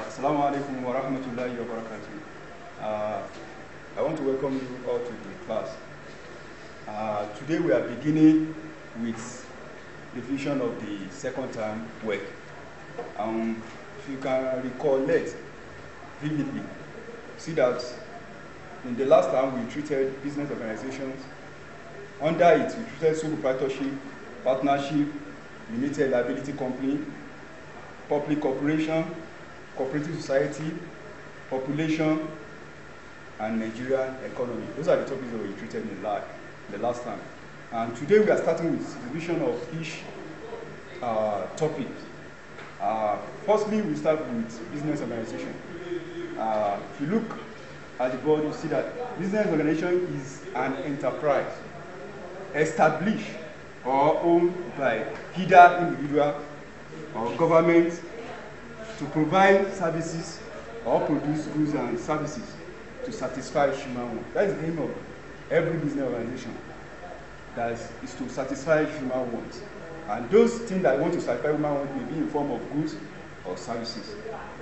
Assalamu alaikum wa rahmatullahi wa barakatuh. I want to welcome you all to the class. Today we are beginning with the vision of the second term work. If you can recollect vividly, see that in the last term we treated business organizations. Under it, we treated sole proprietorship, partnership, limited liability company, public corporation, cooperative society, population, and Nigerian economy. Those are the topics that we treated in the last time. And today we are starting with the vision of each topic. Firstly, we start with business organization. If you look at the board, you see that business organization is an enterprise established or owned by either individual or government to provide services or produce goods and services to satisfy human wants. That is the aim of every business organization. That is to satisfy human wants. And those things that want to satisfy human wants may be in form of goods or services.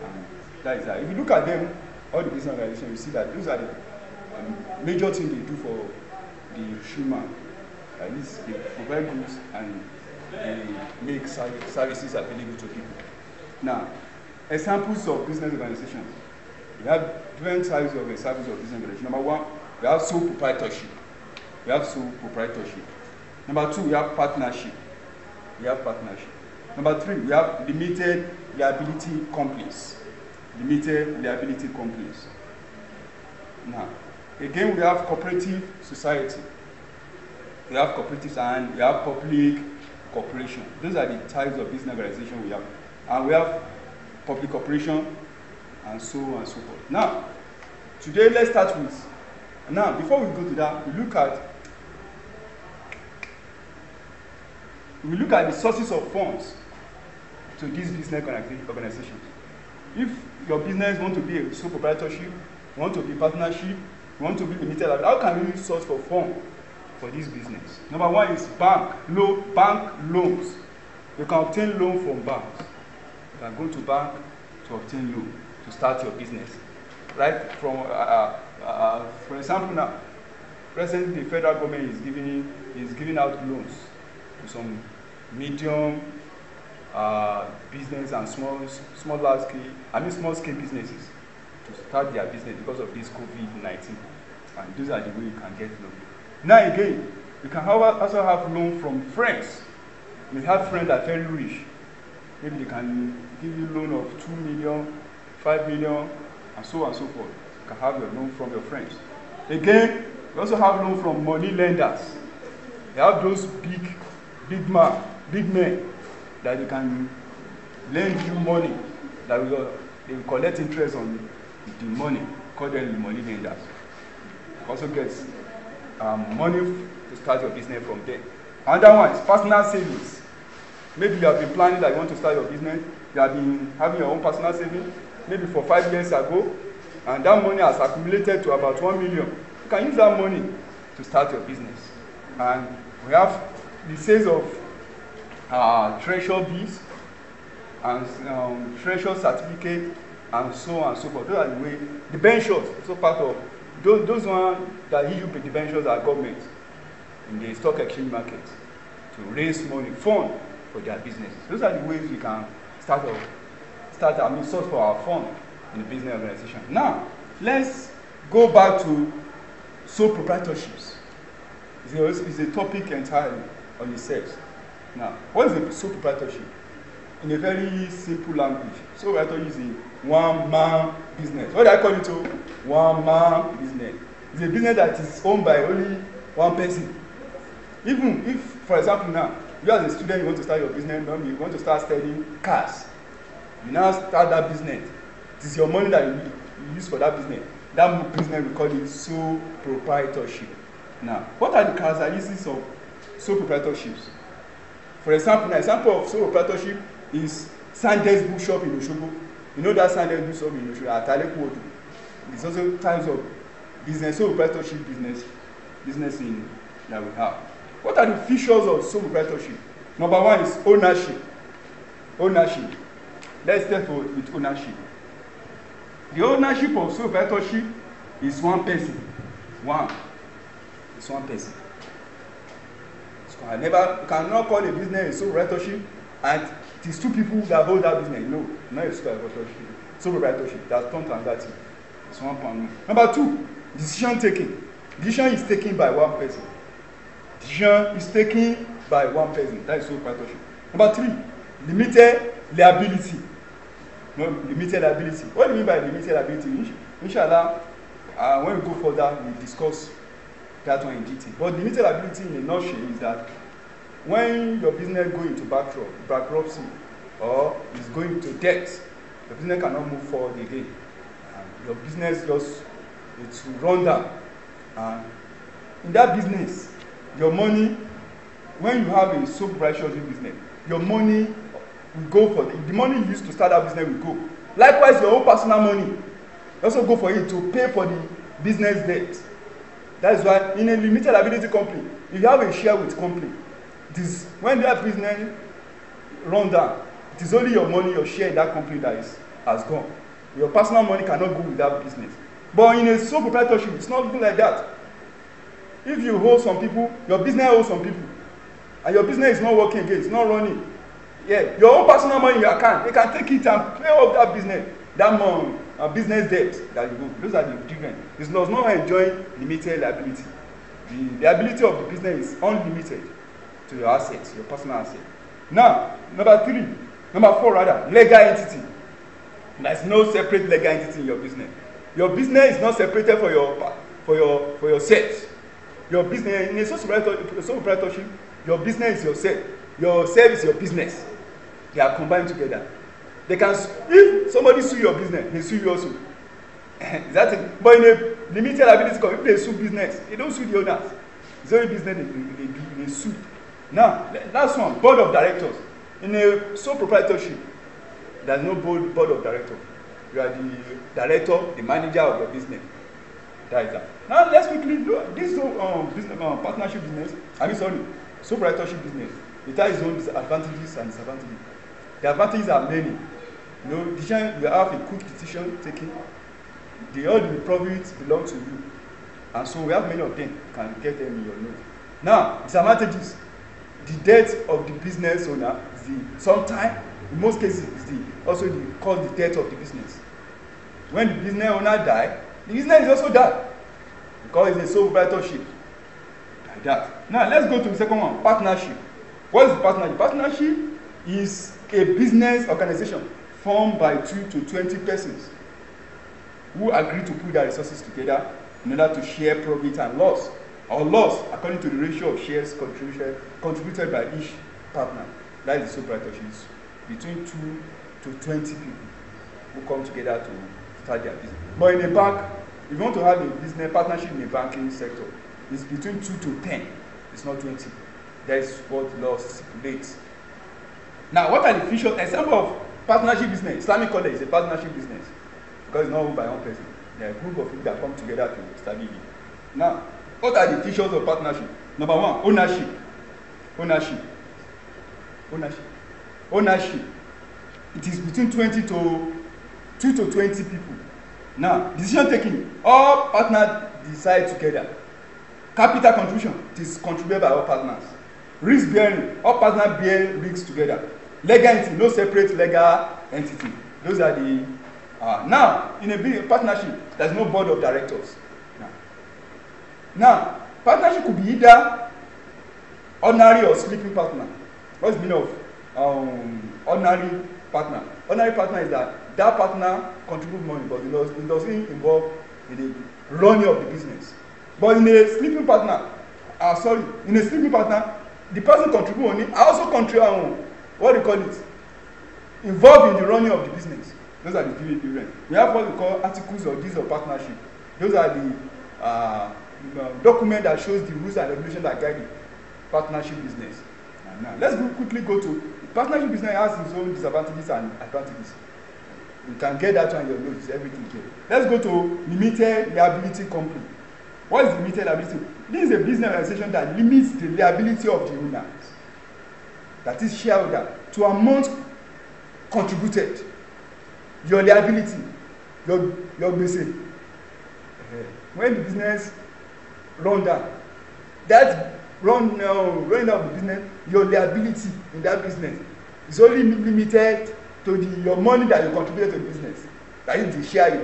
And that is that. If you look at them, all the business organizations, you see that those are the major things they do for the human. At least they provide goods and they make services available to people. Now, examples of business organizations. We have different types of examples of business organization. Number one, we have sole proprietorship. Number two, we have partnership. Number three, we have limited liability companies. Now, again, we have cooperative society. We have cooperatives and we have public corporation. Those are the types of business organization we have. And we have public corporation and so on and so forth. Now, today let's start with, now before we go to that, we look at the sources of funds to these business organizations. If your business want to be a sole proprietorship, want to be partnership, want to be limited, how can you source for funds for this business? Number one is bank loans. You can obtain loan from banks. You can go to bank to obtain loan to start your business. Right? From for example, now, presently the federal government is giving out loans to some medium business and small scale businesses to start their business because of this COVID-19. And those are the way you can get loan. Now again, you can also have loan from friends. You have friends that are very rich. Maybe they can give you loan of 2 million, 5 million, and so on and so forth. You can have your loan from your friends. Again, you also have loan from money lenders. You have those big men that they can lend you money, that they will collect interest on the money, call them the money lenders. You also get money to start your business from there. Another one is personal savings. Maybe you have been planning that you want to start your business. You have been having your own personal savings, maybe for 5 years ago, and that money has accumulated to about 1 million. You can use that money to start your business. And we have the sales of treasure bills and treasure certificate and so on and so forth. Those are the way. The debentures, also part of those ones that issue the debentures are government in the stock exchange market to raise money, fund for their business. Those are the ways we can source for our fund in the business organization. Now, let's go back to sole proprietorships. It's a topic entirely on itself. Now, what is a sole proprietorship? In a very simple language, sole proprietorship is a one-man business. What do I call it? One-man business. It's a business that is owned by only one person. Even if, for example, now, you as a student, you want to start your business, you want to start studying cars. You now start that business. It is your money that you use for that business. That business, we call it sole proprietorship. Now, what are the characteristics of sole proprietorships? For example, an example of sole proprietorship is Sanders Bookshop in Osogbo. You know that Sanders Bookshop in Osogbo at Alekuodo. There's also types of business, sole proprietorship business in that we have. What are the features of sole proprietorship? Number one is ownership. Let's start with ownership. The ownership of sole proprietorship is one person. It's one person. So you cannot call a business a sole proprietorship and it is two people that hold that business. No, not a sole proprietorship. Sole proprietorship, that's turned to another thing. It's one point. Number two, decision taking. Decision is taken by one person. Decision is taken by one person. That is sole proprietorship. Number three, limited liability. No, limited liability. What do you mean by limited liability? Inshallah, when we go further, we discuss that one in detail. But limited liability in a nutshell is that when your business goes into bankruptcy or is going to debt, your business cannot move forward again. Your business just it will run down. In that business, your money, when you have a sole proprietorship business, your money will go for the money you used to start that business will go. Likewise, your own personal money also go for it to pay for the business debt. That is why in a limited liability company, if you have a share with company, it is when that business run down, it is only your money, your share in that company that has gone. Your personal money cannot go with that business. But in a sole proprietorship, it's not looking like that. If you hold some people, your business holds some people, and your business is not working again, it's not running. Yeah, your own personal money in your account, you can take it and pay off that business, business debt that you go. Those are the different. It does not enjoy limited liability. The liability of the business is unlimited to your assets, your personal asset. Now, number four, legal entity. There's no separate legal entity in your business. Your business is not separated for your sales. Your business in a sole proprietorship, your business is your sale. Your sale is your business. They are combined together. They can, if somebody sue your business, they sue you also. Is that it? But in a limited liability company, if they sue business, they don't sue the owners. It's only business they sue. Now, last one, board of directors. In a sole proprietorship, there's no board of directors. You are the director, the manager of your business. That is that. Now let's quickly look this business, partnership business. Sole proprietorship business. It has its own advantages and disadvantages. The advantages are many. You have a quick decision taking. All the profits belong to you, and so we have many of them. You can get them in your note. Now, disadvantages. The death of the business owner is sometimes, in most cases, also cause the death of the business. When the business owner die, the business is also die because it's a sole proprietorship. Like that. Now let's go to the second one, partnership. What is partnership? Partnership is a business organization formed by 2 to 20 persons who agree to put their resources together in order to share profit and loss, or loss according to the ratio of shares contributed by each partner. That is sole proprietorship. Between 2 to 20 people who come together to start their business. But in a bank, if you want to have a business partnership in the banking sector, it's between 2 to 10. It's not 20. That is what law stipulates. Now, what are the features? Example of partnership business. Islamic college is a partnership business because it's not owned by one person. There are a group of people that come together to study it. Now, what are the features of partnership? Number one, ownership. Ownership. It is between 2 to 20 people. Now, decision taking. All partners decide together. Capital contribution. It is contributed by all partners. Risk bearing. All partners bear risks together. Legal entity. No separate legal entity. Those are the. Now, in a big partnership, there is no board of directors. Now, partnership could be either ordinary or sleeping partner. What's the meaning of ordinary partner? Ordinary partner is that partner contributes money, but it doesn't involve in the running of the business. But in a sleeping partner, the person contributes money. I also contribute what do you call it? Involved in the running of the business. Those are the three different. We have what we call articles of deeds of partnership. Those are the document that shows the rules and regulations that guide the partnership business. Now, let's quickly go to partnership business. Has its own disadvantages and advantages. You can get that on your notes, everything here. Let's go to limited liability company. What is limited liability? This is a business organization that limits the liability of the owners, that is shareholder, to amount contributed. Your liability your gbese. When the business run down, that running down of the business, your liability in that business is only limited to your money that you contributed to the business. That is the share you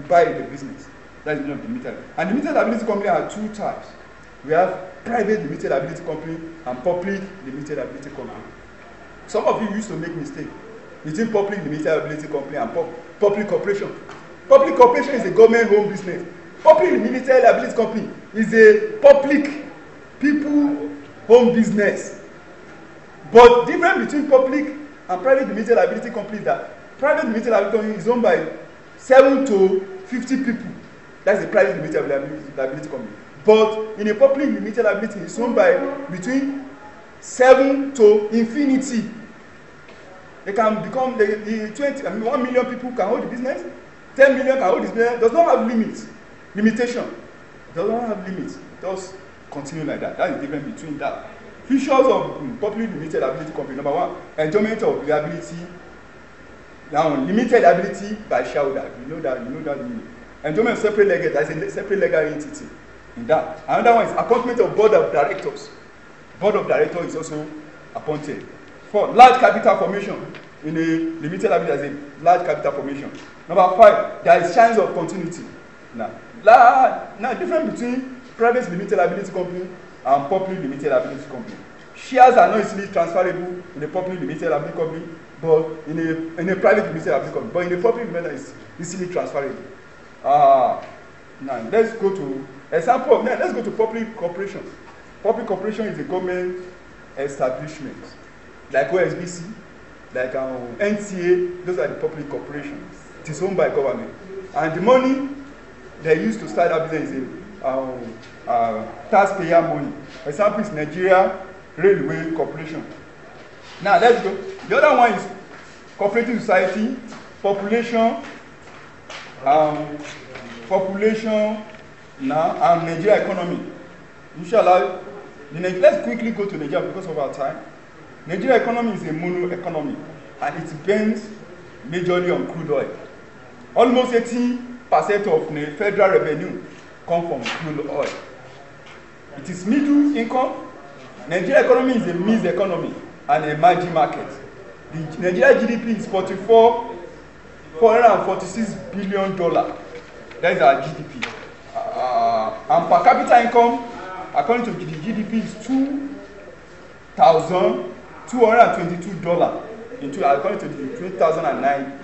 buy in the business. That is not limited. And limited liability company are two types. We have private limited liability company and public limited liability company. Some of you used to make mistake between public limited liability company and public corporation. Public corporation is a government-owned business. Public limited liability company is a public people-owned business. But the difference between public and private limited liability company is that private limited liability company is owned by 7 to 50 people. That's a private limited liability company. But in a public limited liability, it's owned by between 7 to infinity. They can become the 1 million people can hold the business, 10 million can hold the business. Does not have limits, limitation. Does not have limits. Just continue like that. That is the difference between that. Features of public limited liability company. Number one, enjoyment of liability. Now, limited liability by shareholder. You know that meaning. Enjoyment of separate legal. That is a separate legal entity. In that. Another one is appointment of board of directors. Board of directors is also appointed. For large capital formation in a limited liability, there is a large capital formation. Number 5, there is chance of continuity. Now difference between private limited liability company and public limited liability company. Shares are not easily transferable in a public limited liability company, but in a private limited liability company. But in a public limited, is easily transferable. Now let's go to example. Now let's go to public corporation. Public corporation is a government establishment, like OSBC, like NTA. Those are the public corporations. It is owned by government, and the money they use to start that business is taxpayer money. For example, is Nigeria Railway Corporation. Now let's go. The other one is cooperative society, population now, and Nigeria economy. Inshallah, let's quickly go to Nigeria because of our time. Nigeria economy is a mono economy, and it depends majorly on crude oil. Almost 80% of the federal revenue come from crude oil. It is middle income. Nigeria economy is a mixed economy and a emerging market. The Nigeria GDP is $446 billion. That is our GDP. And per capita income, according to the GDP, is $2,222 according to the 2009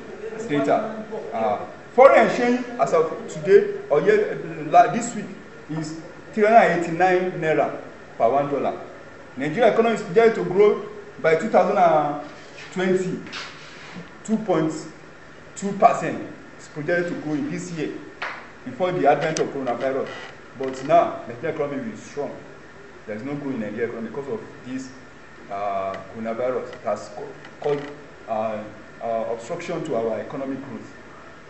data. Foreign exchange as of today or this week is 389 naira per $1. Nigeria economy is projected to grow by 2020, 2.2%. It's projected to grow in this year before the advent of coronavirus. But now, Nigeria economy is strong. There is no growth in Nigeria economy because of this coronavirus. It has caused obstruction to our economic growth.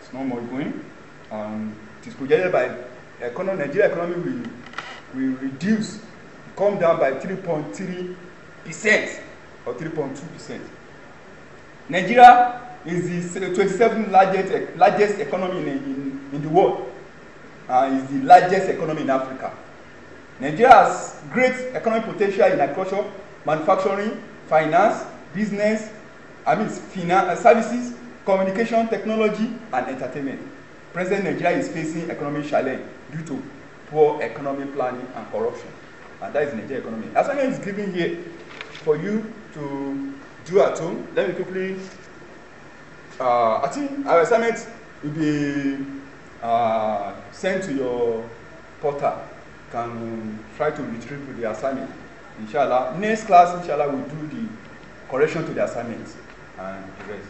It's no more going. It is projected by Nigeria economy will reduce, come down by 3.3% or 3.2%. Nigeria is the 27th largest economy in the world. Is the largest economy in Africa. Nigeria has great economic potential in agriculture, manufacturing, finance, business, services, communication, technology, and entertainment. Present Nigeria is facing economic challenge due to poor economic planning and corruption. And that is Nigeria economy. Assignment is given here for you to do at home. Let me quickly, I think our assignment will be sent to your portal. You can try to retrieve the assignment. Inshallah, next class, inshallah, we'll do the correction to the assignment and the rest.